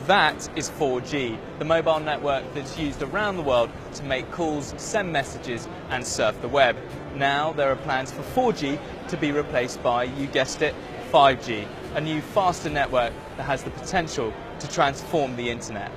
That is 4G, the mobile network that's used around the world to make calls, send messages and surf the web. Now there are plans for 4G to be replaced by, you guessed it, 5G, a new faster network that has the potential to transform the internet.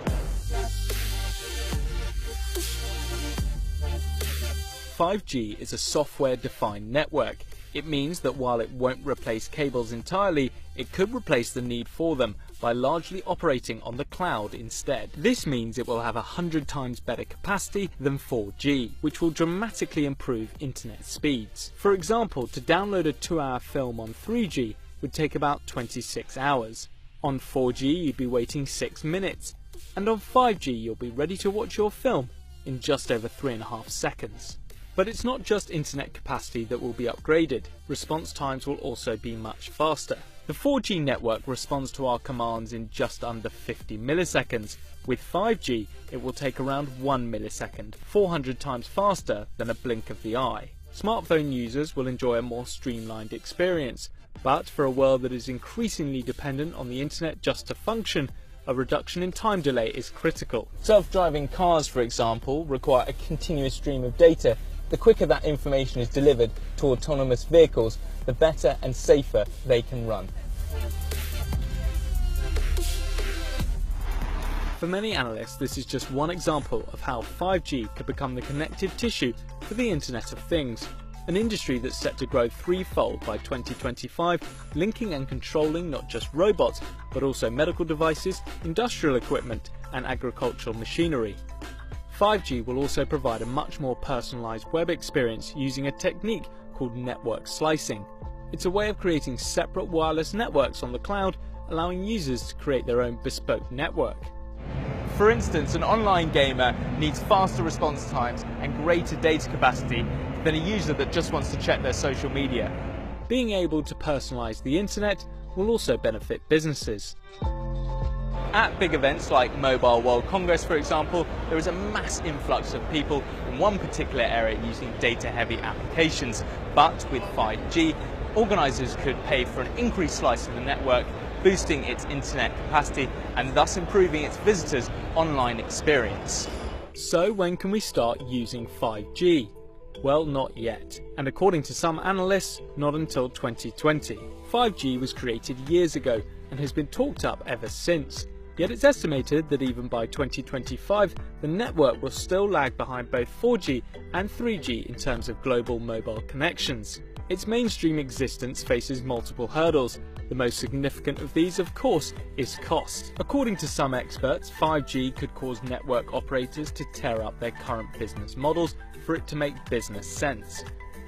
5G is a software-defined network. It means that while it won't replace cables entirely, it could replace the need for them by largely operating on the cloud instead. This means it will have 100 times better capacity than 4G, which will dramatically improve internet speeds. For example, to download a 2-hour film on 3G would take about 26 hours. On 4G you'd be waiting 6 minutes, and on 5G you'll be ready to watch your film in just over 3.5 seconds. But it's not just internet capacity that will be upgraded, response times will also be much faster. The 4G network responds to our commands in just under 50 milliseconds. With 5G, it will take around 1 millisecond, 400 times faster than a blink of the eye. Smartphone users will enjoy a more streamlined experience, but for a world that is increasingly dependent on the internet just to function, a reduction in time delay is critical. Self-driving cars, for example, require a continuous stream of data. The quicker that information is delivered to autonomous vehicles, the better and safer they can run. For many analysts, this is just one example of how 5G could become the connective tissue for the Internet of Things, an industry that's set to grow threefold by 2025, linking and controlling not just robots, but also medical devices, industrial equipment, and agricultural machinery. 5G will also provide a much more personalised web experience using a technique called network slicing. It's a way of creating separate wireless networks on the cloud, allowing users to create their own bespoke network. For instance, an online gamer needs faster response times and greater data capacity than a user that just wants to check their social media. Being able to personalise the internet will also benefit businesses. At big events like Mobile World Congress, for example, there is a mass influx of people in one particular area using data-heavy applications. But with 5G, organisers could pay for an increased slice of the network, boosting its internet capacity and thus improving its visitors' online experience. So when can we start using 5G? Well, not yet, and according to some analysts, not until 2020. 5G was created years ago and has been talked up ever since. Yet it's estimated that even by 2025, the network will still lag behind both 4G and 3G in terms of global mobile connections. Its mainstream existence faces multiple hurdles. The most significant of these, of course, is cost. According to some experts, 5G could cause network operators to tear up their current business models for it to make business sense.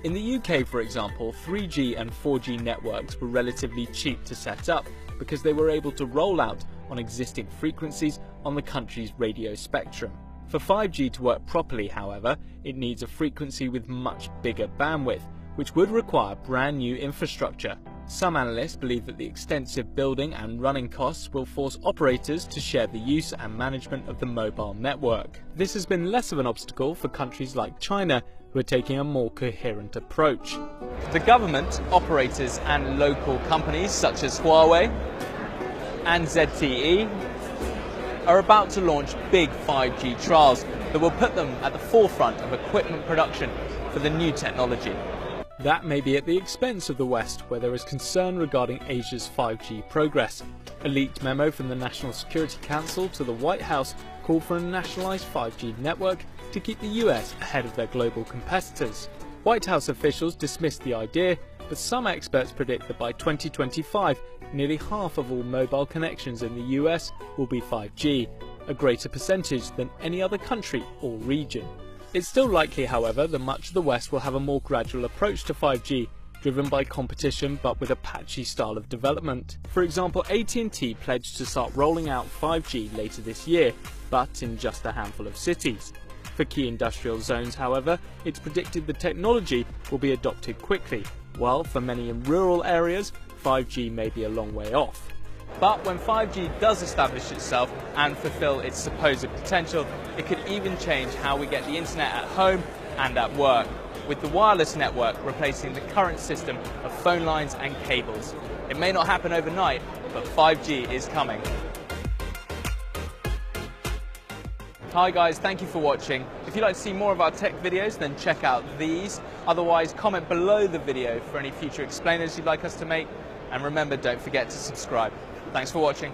In the UK, for example, 3G and 4G networks were relatively cheap to set up because they were able to roll out on existing frequencies on the country's radio spectrum. For 5G to work properly, however, it needs a frequency with much bigger bandwidth, which would require brand new infrastructure. Some analysts believe that the extensive building and running costs will force operators to share the use and management of the mobile network. This has been less of an obstacle for countries like China, who are taking a more coherent approach. The government, operators and local companies such as Huawei and ZTE are about to launch big 5G trials that will put them at the forefront of equipment production for the new technology. That may be at the expense of the West, where there is concern regarding Asia's 5G progress. A leaked memo from the National Security Council to the White House called for a nationalised 5G network to keep the US ahead of their global competitors. White House officials dismissed the idea, but some experts predict that by 2025, nearly half of all mobile connections in the US will be 5G, a greater percentage than any other country or region. It's still likely, however, that much of the West will have a more gradual approach to 5G, driven by competition but with a patchy style of development. For example, AT&T pledged to start rolling out 5G later this year, but in just a handful of cities. For key industrial zones, however, it's predicted the technology will be adopted quickly, while for many in rural areas, 5G may be a long way off. But when 5G does establish itself and fulfill its supposed potential, it could even change how we get the internet at home and at work, with the wireless network replacing the current system of phone lines and cables. It may not happen overnight, but 5G is coming. Hi guys, thank you for watching. If you'd like to see more of our tech videos, then check out these. Otherwise, comment below the video for any future explainers you'd like us to make. And remember, don't forget to subscribe. Thanks for watching.